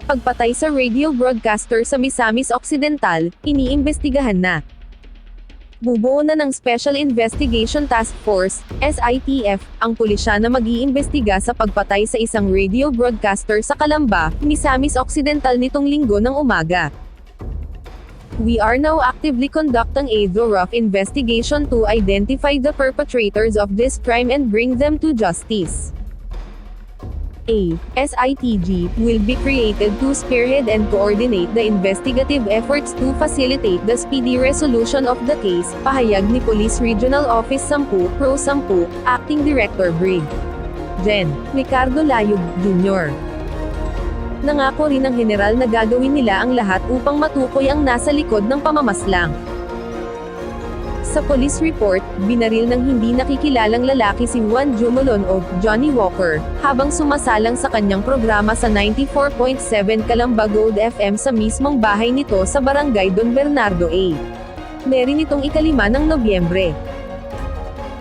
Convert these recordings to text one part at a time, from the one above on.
Pagpatay sa radio broadcaster sa Misamis Occidental, iniimbestigahan na. Bubuo na ng Special Investigation Task Force, SITF, ang pulisya na mag-iimbestiga sa pagpatay sa isang radio broadcaster sa Calamba, Misamis Occidental nitong Linggo ng umaga. We are now actively conducting a thorough investigation to identify the perpetrators of this crime and bring them to justice. A SITG will be created to spearhead and coordinate the investigative efforts to facilitate the speedy resolution of the case, pahayag ni Police Regional Office 10, Pro 10, Acting Director Brig. Gen. Ricardo Layug, Jr. Nangako rin ng general na gagawin nila ang lahat upang matukoy ang nasa likod ng pamamaslang. Sa police report, binaril ng hindi nakikilalang lalaki si Juan Jumolon o Johnny Walker, habang sumasalang sa kanyang programa sa 94.7 Calamba Gold FM sa mismong bahay nito sa Barangay Don Bernardo A. Meron itong 5 ng Nobyembre.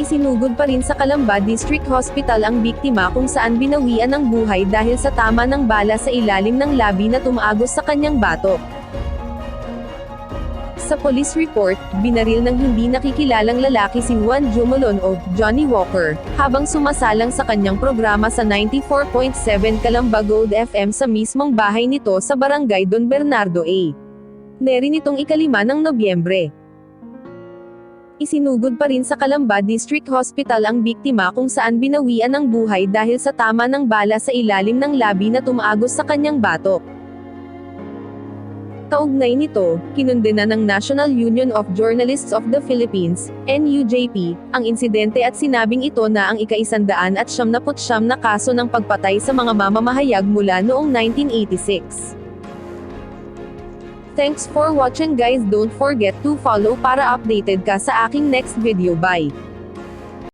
Isinugod pa rin sa Calamba District Hospital ang biktima kung saan binawian ng buhay dahil sa tama ng bala sa ilalim ng labi na tumaagos sa kanyang batok. Sa police report, binaril ng hindi nakikilalang lalaki si Juan Jumolon o Johnny Walker, habang sumasalang sa kanyang programa sa 94.7 Calamba Gold FM sa mismong bahay nito sa Barangay Don Bernardo A. Meron itong 5 ng Nobyembre. Isinugod pa rin sa Calamba District Hospital ang biktima kung saan binawian ng buhay dahil sa tama ng bala sa ilalim ng labi na tumaagos sa kanyang batok. Kaugnay nito, kinundena ng National Union of Journalists of the Philippines, NUJP, ang insidente at sinabing ito na ang ika-179 na kaso ng pagpatay sa mga mamamahayag mula noong 1986. Thanks for watching guys, don't forget to follow para updated ka sa aking next video. Bye!